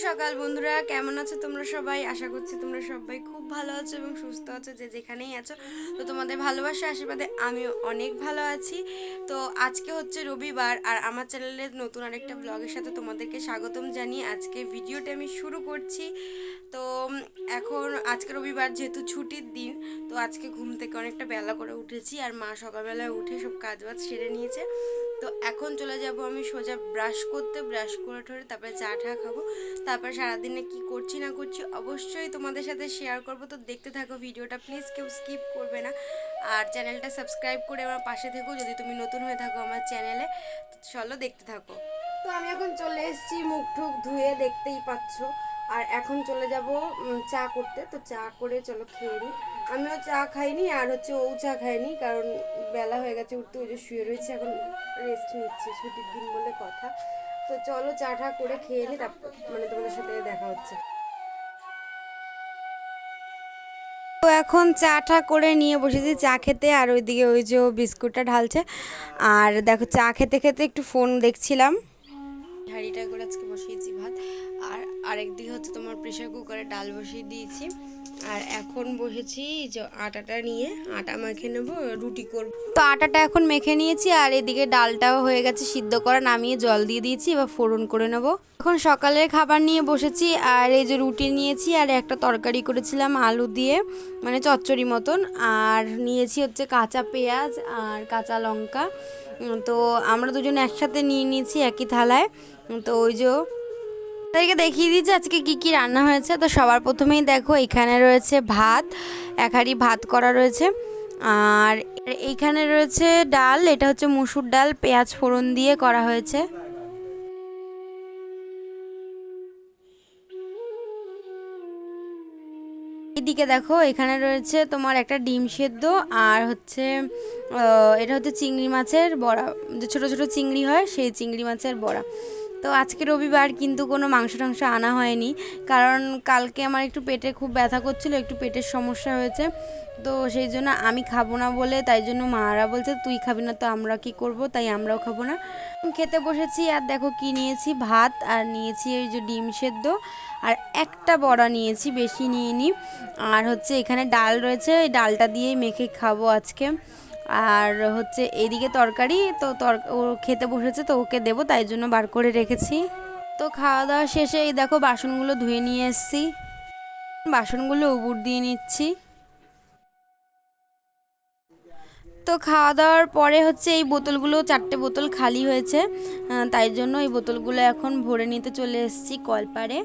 সকাল বন্ধুরা, কেমন আছো তোমরা সবাই? আশা করছি তোমরা সবাই খুব ভালো আছো এবং সুস্থ আছো, যে যেখানেই আছো। তো তোমাদের ভালোবাসা আশীর্বাদে আমিও অনেক ভালো আছি। তো আজকে হচ্ছে রবিবার, আর আমার চ্যানেলের নতুন আরেকটা ব্লগের সাথে তোমাদেরকে স্বাগতম জানিয়ে আজকে ভিডিওটা আমি শুরু করছি। তো এখন আজকে রবিবার, যেহেতু ছুটির দিন, তো আজকে ঘুম থেকে অনেকটা বেলা করে উঠেছি, আর মা সকালবেলায় উঠে সব কাজবাজ সেরে নিয়েছে। তো এখন চলে যাব আমি সোজা ব্রাশ করতে, ব্রাশ করে ঠরে তারপরে চা খাবো। তারপর সারাদিনে কি করছি না করছি অবশ্যই তোমাদের সাথে শেয়ার করব। তো দেখতে থাকো ভিডিওটা, প্লিজ কেউ স্কিপ করবে না। আর চ্যানেলটা সাবস্ক্রাইব করে আমার পাশে থেকো যদি তুমি নতুন হয়ে থাকো আমার চ্যানেলে। তো চলো দেখতে থাকো। তো আমি এখন চলে এসেছি মুখ ঠুক ধুয়ে, দেখতেই পাচ্ছ। আর এখন চলে যাব চা করতে। তো চা করে চলো খেয়ে নিই। আমিও চা খাইনি, আর হচ্ছে ও চা খাইনি, কারণ বেলা হয়ে গেছে উঠতে, ওই যে শুয়ে রয়েছে, এখন রেস্ট নিচ্ছি, ছুটির দিন বলে কথা। তো চলো চা করে খেয়ে নিই, তারপর মানে তোমাদের সাথে দেখা হচ্ছে। তো এখন চা করে নিয়ে বসেছি চা খেতে, আর ওইদিকে ওই যে বিস্কুটটা ঢালছে। আর দেখো চা খেতে খেতে একটু ফোন দেখছিলাম। হাঁড়িটা করে আজকে বসিয়েছি ভাত, আর আরেকদিকে হচ্ছে তোমার প্রেশার কুকারে ডাল বসিয়ে দিয়েছি। আর এখন বসেছি যে আটাটা নিয়ে আটা মেখে নেবো, রুটি করব। তো আটাটা এখন মেখে নিয়েছি, আর এদিকে ডালটাও হয়ে গেছে সিদ্ধ করা, নামিয়ে জল দিয়ে দিয়েছি, এবার ফোড়ন করে নেব। এখন সকালের খাবার নিয়ে বসেছি, আর এই যে রুটি নিয়েছি, আর একটা তরকারি করেছিলাম আলু দিয়ে, মানে চচ্চড়ি মতন। আর নিয়েছি হচ্ছে কাঁচা পেঁয়াজ আর কাঁচা লঙ্কা। তো আমরা দুজন একসাথে নিয়ে নিয়েছি একই থালায়। তো ওই যে তাদেরকে দেখিয়ে দিয়েছি আজকে কি কি রান্না হয়েছে। তো সবার প্রথমেই দেখো এখানে রয়েছে ভাত, এক হাঁড়ি ভাত করা রয়েছে। আর এইখানে রয়েছে ডাল, এটা হচ্ছে মুসুর ডাল, পেঁয়াজ ফোড়ন দিয়ে করা হয়েছে। এদিকে দেখো এখানে রয়েছে তোমার একটা ডিম সেদ্ধ, আর হচ্ছে এটা হচ্ছে চিংড়ি মাছের বড়া, যে ছোটো ছোটো চিংড়ি হয় সেই চিংড়ি মাছের বড়া। তো আজকে রবিবার, কিন্তু কোনো মাংস টাংস আনা হয়নি, কারণ কালকে আমার একটু পেটে খুব ব্যথা করছিল, একটু পেটের সমস্যা হয়েছে। তো সেই জন্য আমি খাবো না বলে, তাই জন্য মারা বলছে তুই খাবি না তো আমরা কি করব, তাই আমরাও খাবো না। খেতে বসেছি, আর দেখো কি নিয়েছি, ভাত, আর নিয়েছি এই যে ডিম সেদ্ধ, আর একটা বড়া নিয়েছি, বেশি নিইনি। আর হচ্ছে এখানে ডাল রয়েছে, এই ডালটা দিয়েই মেখে খাবো আজকে। আর হচ্ছে এদিকে তরকারি, তো ও খেতে বসেছে, তো ওকে দেবো, তাই জন্য বার করে রেখেছি। তো খাওয়া দাওয়া শেষে এই দেখো বাসনগুলো ধুয়ে নিয়ে এসেছি, বাসনগুলো উবুর দিয়ে নিচ্ছি। তো খাওয়া দাওয়ার পরে হচ্ছে এই বোতলগুলো, 4টে বোতল খালি হয়েছে, তাই জন্য এই বোতলগুলো এখন ভরে নিতে চলে এসেছি কলপারে।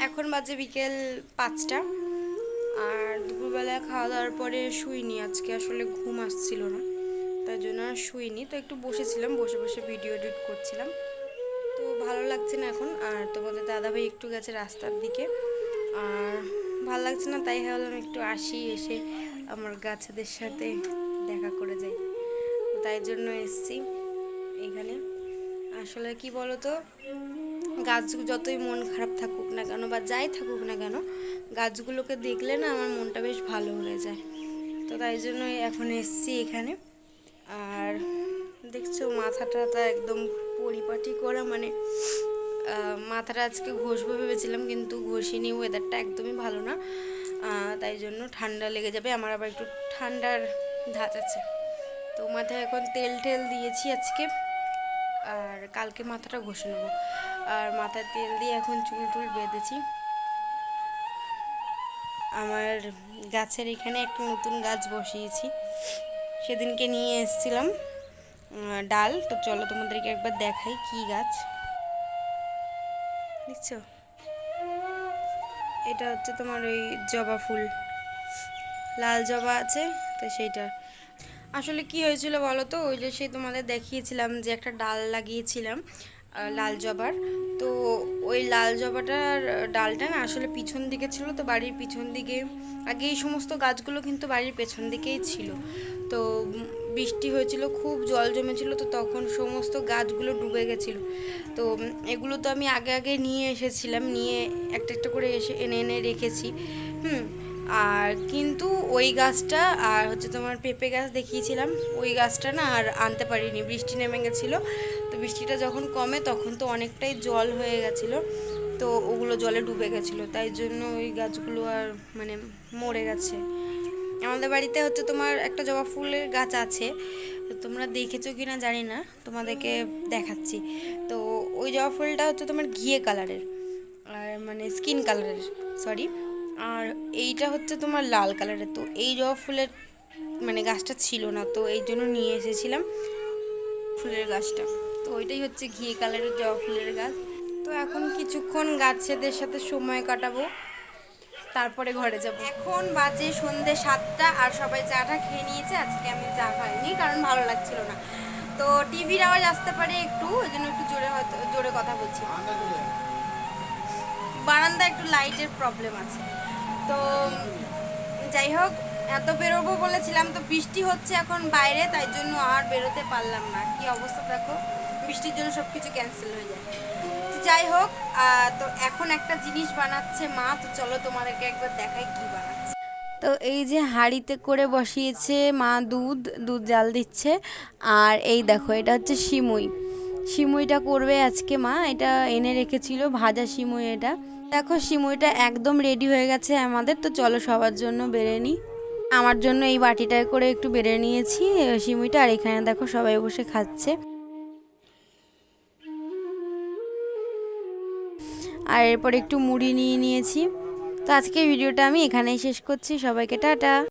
এখন বাজে বিকেল 5টা, আর দুপুরবেলায় খাওয়া দাওয়ার পরে শুইনি, আজকে আসলে ঘুম আসছিল না, তাই জন্য আর শুইনি। তো একটু বসেছিলাম, বসে বসে ভিডিও এডিট করছিলাম। তো ভালো লাগছে না এখন, আর তোমাদের দাদাভাই একটু গেছে রাস্তার দিকে, আর ভালো লাগছে না, তাই ভাবলাম একটু আসি, এসে আমার গাছেদের সাথে দেখা করে যাই। তাই জন্য এসছি এখানে। আসলে কি বলো তো, গাছ যতই মন খারাপ থাকুক না কেন বা যাই থাকুক না কেন, গাছগুলোকে দেখলে না আমার মনটা বেশ ভালো হয়ে যায়। তো তাই জন্যই এখন এসছি এখানে। আর দেখছো মাথাটা একদম পরিপাটি করা, মানে মাথাটা আজকে ঘষবো ভেবেছিলাম, কিন্তু ঘষিনি, ওয়েদারটা একদমই ভালো না, তাই জন্য ঠান্ডা লেগে যাবে, আমার আবার একটু ঠান্ডার ধাঁচ আছে। তো মাথায় এখন তেল টেল দিয়েছি আজকে, আর কালকে মাথাটা ঘষে নেবো। আর মাথায় তেল দিয়ে এখন চুল টুল বেঁধেছি। আমার গাছের এখানে একটা নতুন গাছ বসিয়েছি, সেদিনকে নিয়ে এসেছিলাম ডাল। তো চলো তোমাদেরকে একবার দেখাই কি গাছ, দেখছো? এটা হচ্ছে তোমার ওই জবা ফুল, লাল জবা আছে, তো সেইটা। আসলে কি হয়েছিল বলো তো, ওই যে সেই তোমাদের দেখিয়েছিলাম যে একটা ডাল লাগিয়েছিলাম লাল জবার। তো ওই লাল জবাটার ডালটা না আসলে পিছন দিকে ছিল, তো বাড়ির পিছন দিকে, আগে এই সমস্ত গাছগুলো কিন্তু বাড়ির পেছন দিকেই ছিল। তো বৃষ্টি হয়েছিল, খুব জল জমেছিল, তো তখন সমস্ত গাছগুলো ডুবে গেছিলো। তো এগুলো তো আমি আগে আগে নিয়ে এসেছিলাম, নিয়ে একটা একটা করে এনে এনে রেখেছি। আর কিন্তু ওই গাছটা আর হচ্ছে তোমার পেঁপে গাছ দেখিয়েছিলাম, ওই গাছটা না আর আনতে পারিনি, বৃষ্টি নেমে গেছিলো। তো বৃষ্টিটা যখন কমে তখন তো অনেকটাই জল হয়ে গেছিলো, তো ওগুলো জলে ডুবে গেছিলো, তাই জন্য ওই গাছগুলো আর মানে মরে গেছে। আমাদের বাড়িতে হচ্ছে তোমার একটা জবা ফুলের গাছ আছে, তো তোমরা দেখেছো কি না জানি না, তোমাদেরকে দেখাচ্ছি। তো ওই জবা ফুলটা হচ্ছে তোমার ঘিয়ে কালারের, আর মানে স্কিন কালারের, সরি। আর এইটা হচ্ছে তোমার লাল কালারের। তো এই জবা ফুলের মানে গাছটা ছিল না, তো এই জন্য নিয়ে এসেছিলাম ফুলের গাছটা। তো ওইটাই হচ্ছে ঘিয়ে কালারের জবা ফুলের গাছ। তো এখন কিছুক্ষণ গাছেদের সাথে সময় কাটাবো, তারপরে ঘরে যাব। এখন বাজে সন্ধে 7টা, আর সবাই চাটা খেয়ে নিয়েছে, আজকে আমি চা খাইনি কারণ ভালো লাগছিল না। তো টিভির আওয়াজ আসতে পারে একটু, ওই জন্য একটু জোরে হয়তো জোরে কথা বলছি। বারান্দা একটু লাইটের প্রবলেম আছে। তো যাই হোক, এত বেরোবো বলেছিলাম, তো বৃষ্টি হচ্ছে এখন বাইরে, তাই জন্য আর বেরোতে পারলাম না। কি অবস্থা দেখো, বৃষ্টির জন্য সব কিছু ক্যান্সেল হয়ে যায়। তো যাই হোক, তো এখন একটা জিনিস বানাচ্ছে মা, তো চলো তোমাদেরকে একবার দেখাই কি বানাচ্ছে। তো এই যে হাঁড়িতে করে বসিয়েছে মা, দুধ দুধ জাল দিচ্ছে। আর এই দেখো, এটা হচ্ছে সিমুই, সিমুইটা করবে আজকে মা, এটা এনে রেখেছিল ভাজা সিমুই। এটা দেখো, সিমুইটা একদম রেডি হয়ে গেছে আমাদের। তো চলো সবার জন্য বেড়ে নিই। আমার জন্য এই বাটিটায় করে একটু বেড়ে নিয়েছি সিমুইটা, আর এখানে দেখো সবাই বসে খাচ্ছে। আর এরপর একটু মুড়ি নিয়ে নিয়েছি। তো আজকে ভিডিওটা আমি এখানেই শেষ করছি, সবাইকে টাটা।